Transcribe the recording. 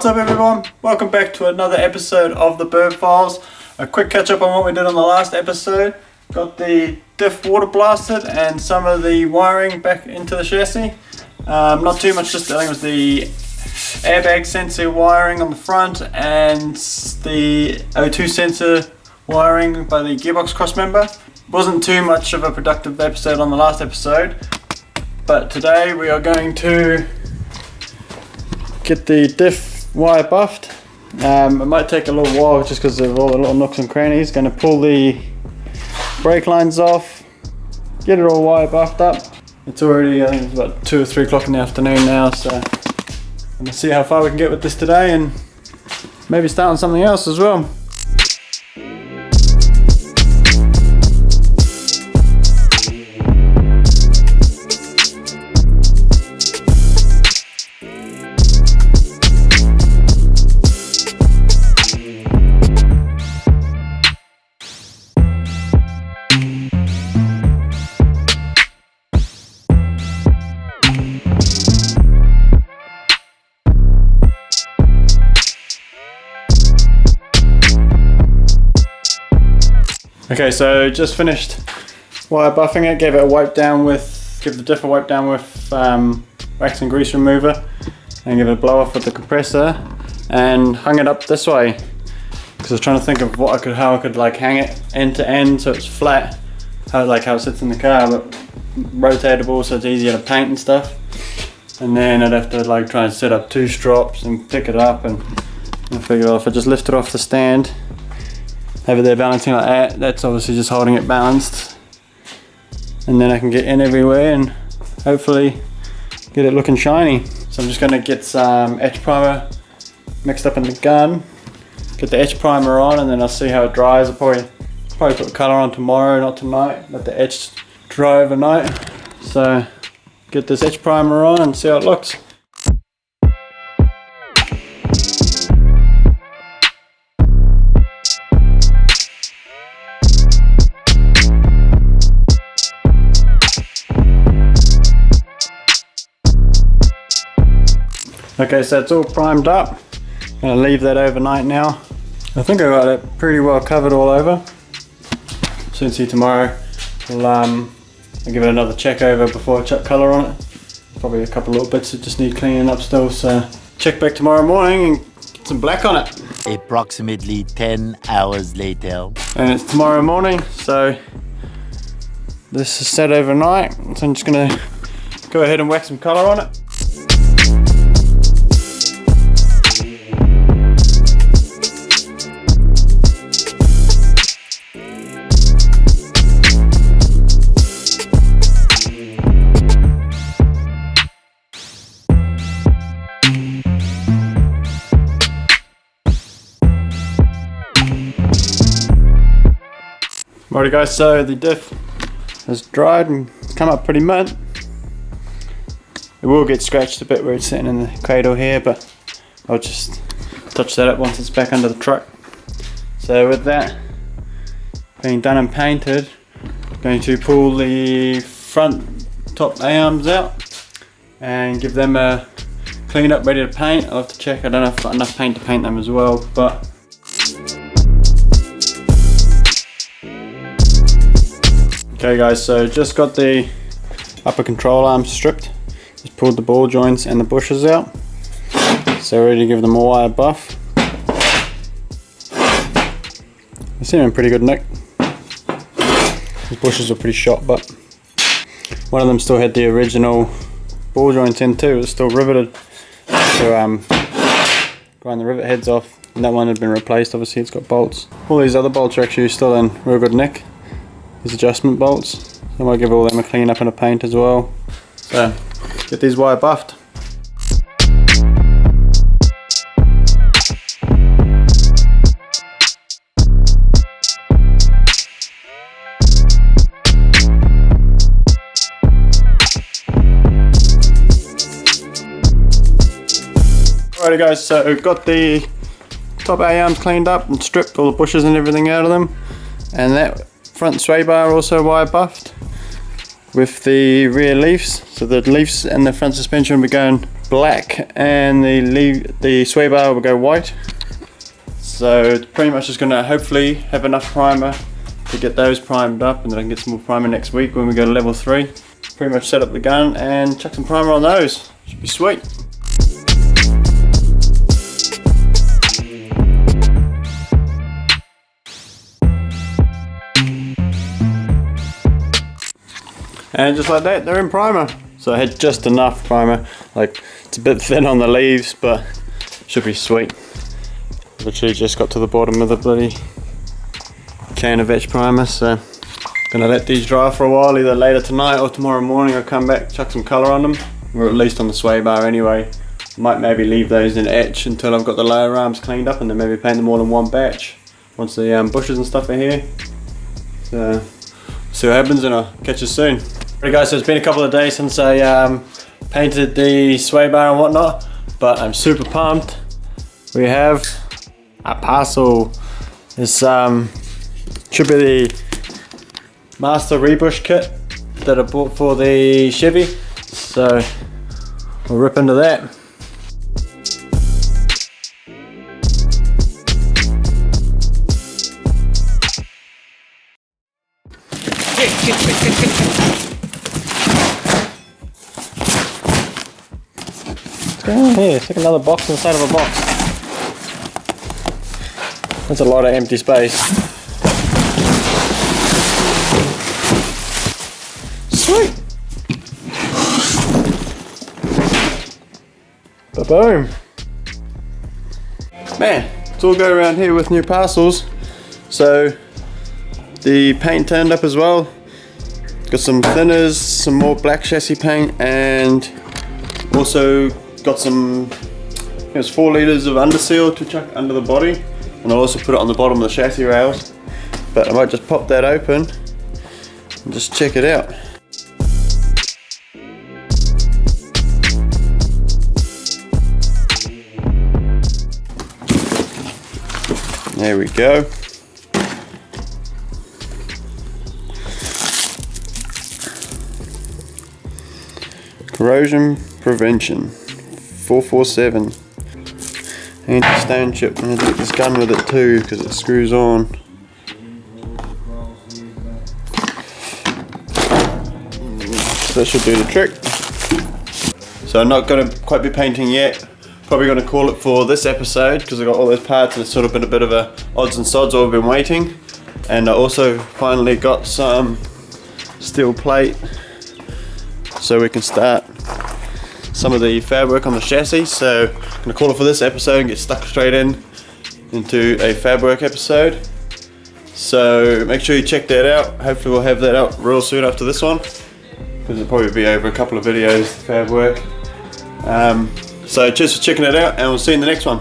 What's up everyone? Welcome back to another episode of the Burb Files. A quick catch up on what we did on the last episode. Got the diff water blasted and some of the wiring back into the chassis. Not too much, just I think it was the airbag sensor wiring on the front and the O2 sensor wiring by the gearbox crossmember. Wasn't too much of a productive episode on the last episode, but today we are going to get the diff wire buffed. It might take a little while just because of all the little nooks and crannies. Going to pull the brake lines off, get it all wire buffed up. It's already, I think it's about 2 or 3 o'clock in the afternoon now, so I'm going to see how far we can get with this today and maybe start on something else as well. Okay, so just finished wire buffing it, gave it a wipe down with, give the diff a wipe down with wax and grease remover, and give it a blow off with the compressor, and hung it up this way because I was trying to think of what how I could like hang it end to end so it's flat, how it sits in the car, but rotatable so it's easier to paint and stuff. And then I'd have to like try and set up 2 strops and pick it up, and I figured if I just lift it off the stand, have it there balancing like that, that's obviously just holding it balanced, and then I can get in everywhere and hopefully get it looking shiny. So I'm just going to get some etch primer mixed up in the gun, get the etch primer on, and then I'll see how it dries. I'll probably put colour on tomorrow, not tonight, let the etch dry overnight. So get this etch primer on and see how it looks. Okay, so it's all primed up. I'm gonna leave that overnight now. I think I got it pretty well covered all over. Soon see tomorrow. I'll give it another check over before I chuck colour on it. Probably a couple little bits that just need cleaning up still, so check back tomorrow morning and get some black on it. Approximately 10 hours later. And it's tomorrow morning, so this is set overnight. So I'm just gonna go ahead and whack some colour on it. Alrighty guys, so the diff has dried and come up pretty mud. It will get scratched a bit where it's sitting in the cradle here, but I'll just touch that up once it's back under the truck. So with that being done and painted, I'm going to pull the front top A-arms out and give them a clean up, ready to paint. I'll have to check, I don't know if I've got enough paint to paint them as well, but okay guys, so just got the upper control arm stripped, just pulled the ball joints and the bushes out, so ready to give them a wire buff. They seem in pretty good nick. These bushes are pretty shot, but one of them still had the original ball joints in too, it was still riveted, so grind the rivet heads off, and that one had been replaced. Obviously it's got bolts. All these other bolts are actually still in real good nick. These adjustment bolts. I might give all them a clean up and a paint as well. So get these wire buffed. Alrighty guys, so we've got the top A-arms cleaned up and stripped all the bushes and everything out of them, and that front sway bar also wire buffed with the rear leaves, so the leaves and the front suspension will be going black and the sway bar will go white. So it's pretty much just gonna hopefully have enough primer to get those primed up, and then I can get some more primer next week when we go to level 3. Pretty much set up the gun and chuck some primer on those. Should be sweet. And just like that, they're in primer. So I had just enough primer. Like, it's a bit thin on the leaves, but should be sweet. Literally just got to the bottom of the bloody can of etch primer, so gonna let these dry for a while, either later tonight or tomorrow morning. I'll come back, chuck some colour on them, or at least on the sway bar anyway. Might maybe leave those in etch until I've got the lower arms cleaned up, and then maybe paint them all in one batch once the bushes and stuff are here. So see what happens, and I'll catch you soon. Alright guys, so it's been a couple of days since I painted the sway bar and whatnot, but I'm super pumped. We have a parcel. This should be the Master Rebush kit that I bought for the Chevy, so we'll rip into that. What's going on here? It's like another box inside of a box. That's a lot of empty space. Sweet! Ba-boom! Man, it's all go around here with new parcels. So the paint turned up as well. Got some thinners, some more black chassis paint, and also got some, I think it was 4 litres of underseal to chuck under the body, and I'll also put it on the bottom of the chassis rails. But I might just pop that open and just check it out. There we go. Corrosion prevention 447 anti-stone chip. I'm going to take this gun with it too because it screws on. So that should do the trick. So I'm not going to quite be painting yet. Probably going to call it for this episode because I got all those parts and it's sort of been a bit of a odds and sods while we've been waiting. And I also finally got some steel plate so we can start some of the fab work on the chassis. So I'm going to call it for this episode and get stuck straight into a fab work episode. So make sure you check that out. Hopefully we'll have that out real soon after this one, because it'll probably be over a couple of videos, fab work. So cheers for checking it out, and we'll see you in the next one.